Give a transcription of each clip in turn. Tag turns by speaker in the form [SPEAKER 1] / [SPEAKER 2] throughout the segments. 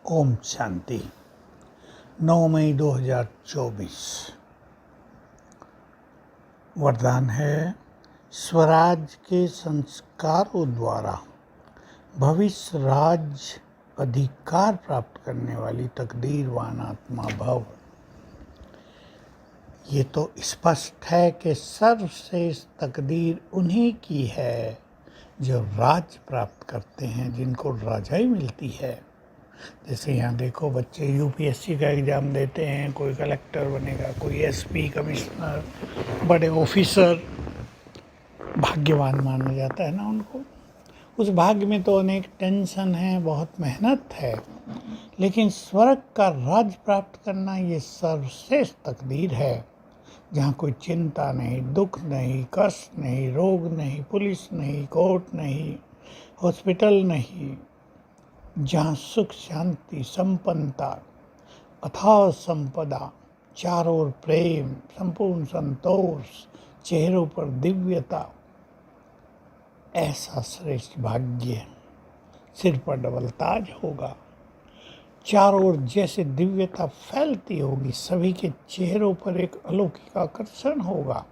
[SPEAKER 1] ओम शांति। 9 मई 2024। वरदान है, स्वराज के संस्कारों द्वारा भविष्य राज्य अधिकार प्राप्त करने वाली तकदीरवान आत्मा भव। ये तो स्पष्ट है कि सर्वश्रेष्ठ तकदीर उन्हीं की है जो राज्य प्राप्त करते हैं, जिनको राजाई मिलती है। जैसे यहाँ देखो, बच्चे यूपीएससी का एग्ज़ाम देते हैं, कोई कलेक्टर बनेगा, कोई एसपी, कमिश्नर, बड़े ऑफिसर। भाग्यवान माना जाता है ना उनको। उस भाग्य में तो अनेक टेंशन है, बहुत मेहनत है, लेकिन स्वर्ग का राज्य प्राप्त करना ये सर्वश्रेष्ठ तकदीर है, जहाँ कोई चिंता नहीं, दुख नहीं, कष्ट नहीं, रोग नहीं, पुलिस नहीं, कोर्ट नहीं, हॉस्पिटल नहीं, जहाँ सुख शांति संपन्नता अथाह संपदा, चारों ओर प्रेम, संपूर्ण संतोष, चेहरों पर दिव्यता। ऐसा श्रेष्ठ भाग्य सिर पर डबल ताज होगा। चारों ओर जैसे दिव्यता फैलती होगी, सभी के चेहरों पर एक अलौकिक आकर्षण होगा।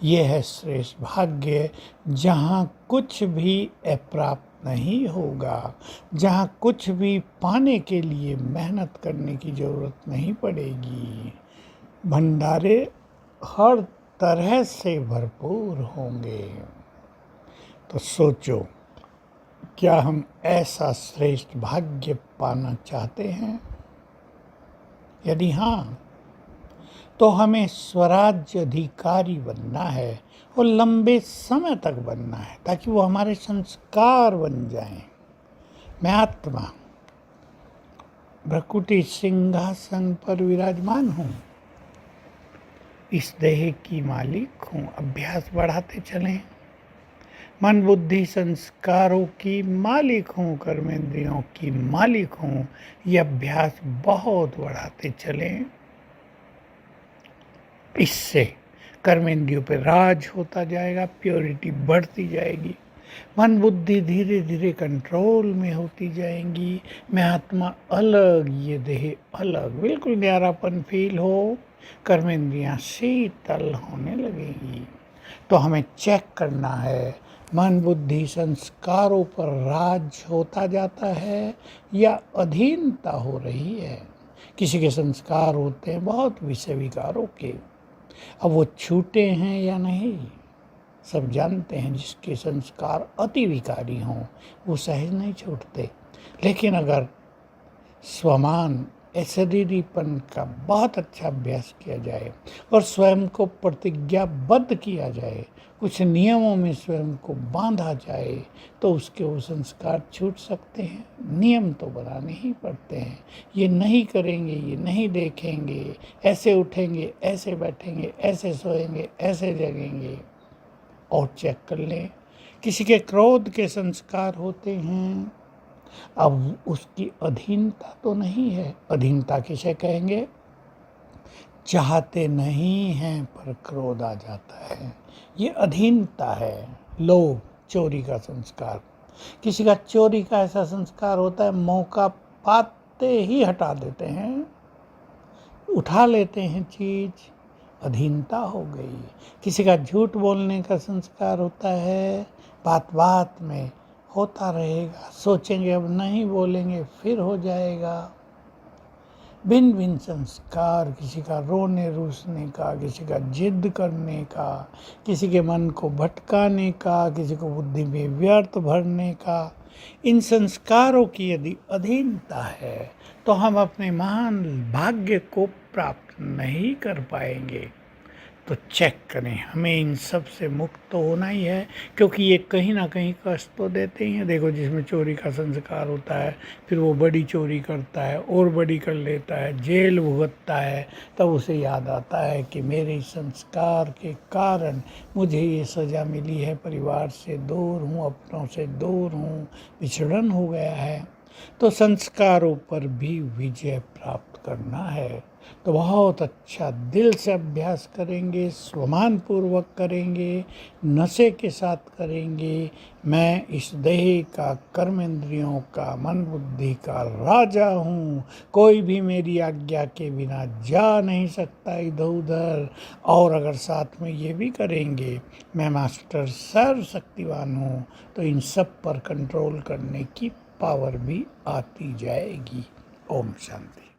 [SPEAKER 1] यह है श्रेष्ठ भाग्य, जहाँ कुछ भी अप्राप्त नहीं होगा, जहाँ कुछ भी पाने के लिए मेहनत करने की जरूरत नहीं पड़ेगी। भंडारे हर तरह से भरपूर होंगे। तो सोचो, क्या हम ऐसा श्रेष्ठ भाग्य पाना चाहते हैं? यदि हाँ, तो हमें स्वराज्य अधिकारी बनना है और लंबे समय तक बनना है, ताकि वो हमारे संस्कार बन जाएं। मैं आत्मा भ्रकुटी सिंहासन पर विराजमान हूँ, इस देह की मालिक हूँ। अभ्यास बढ़ाते चलें। मन बुद्धि संस्कारों की मालिक हूँ, कर्मेंद्रियों की मालिक हूँ। ये अभ्यास बहुत बढ़ाते चलें। इससे कर्मेंद्रियों पर राज होता जाएगा, प्योरिटी बढ़ती जाएगी, मन बुद्धि धीरे धीरे कंट्रोल में होती जाएंगी। मैं आत्मा अलग, ये देह अलग, बिल्कुल न्यारापन फील हो, कर्मेंद्रियां शीतल होने लगेंगी। तो हमें चेक करना है, मन बुद्धि संस्कारों पर राज होता जाता है या अधीनता हो रही है। किसी के संस्कार होते हैं बहुत विषय विकारों के, अब वो छूटे हैं या नहीं सब जानते हैं। जिसके संस्कार अति विकारी हों वो सहज नहीं छूटते। लेकिन अगर स्वमान शरीरीपन का बहुत अच्छा अभ्यास किया जाए और स्वयं को प्रतिज्ञाबद्ध किया जाए, कुछ नियमों में स्वयं को बांधा जाए, तो उसके वो संस्कार छूट सकते हैं। नियम तो बनाने ही पड़ते हैं। ये नहीं करेंगे, ये नहीं देखेंगे, ऐसे उठेंगे, ऐसे बैठेंगे, ऐसे सोएंगे, ऐसे जगेंगे। और चेक कर लें, किसी के क्रोध के संस्कार होते हैं, अब उसकी अधीनता तो नहीं है। अधीनता किसे कहेंगे? चाहते नहीं हैं पर क्रोध आ जाता है, ये अधीनता है। लोभ, चोरी का संस्कार, किसी का चोरी का ऐसा संस्कार होता है, मौका पाते ही हटा देते हैं, उठा लेते हैं चीज, अधीनता हो गई। किसी का झूठ बोलने का संस्कार होता है, बात बात में होता रहेगा, सोचेंगे अब नहीं बोलेंगे फिर हो जाएगा। भिन्न भिन्न संस्कार, किसी का रोने रूसने का, किसी का जिद करने का, किसी के मन को भटकाने का, किसी को बुद्धि में व्यर्थ भरने का। इन संस्कारों की यदि अधीनता है तो हम अपने महान भाग्य को प्राप्त नहीं कर पाएंगे। तो चेक करें, हमें इन सब से मुक्त तो होना ही है, क्योंकि ये कहीं ना कहीं कष्ट तो देते ही हैं। देखो, जिसमें चोरी का संस्कार होता है, फिर वो बड़ी चोरी करता है और बड़ी कर लेता है, जेल भुगतता है, तब उसे याद आता है कि मेरे संस्कार के कारण मुझे ये सज़ा मिली है, परिवार से दूर हूँ, अपनों से दूर हूँ, विछड़न हो गया है। तो संस्कारों पर भी विजय प्राप्त करना है। तो बहुत अच्छा दिल से अभ्यास करेंगे, स्वमान पूर्वक करेंगे, नशे के साथ करेंगे। मैं इस देह का, कर्म इंद्रियों का, मन बुद्धि का राजा हूँ। कोई भी मेरी आज्ञा के बिना जा नहीं सकता इधर उधर। और अगर साथ में ये भी करेंगे, मैं मास्टर सर्वशक्तिवान हूँ, तो इन सब पर कंट्रोल करने की पावर भी आती जाएगी। ओम शांति।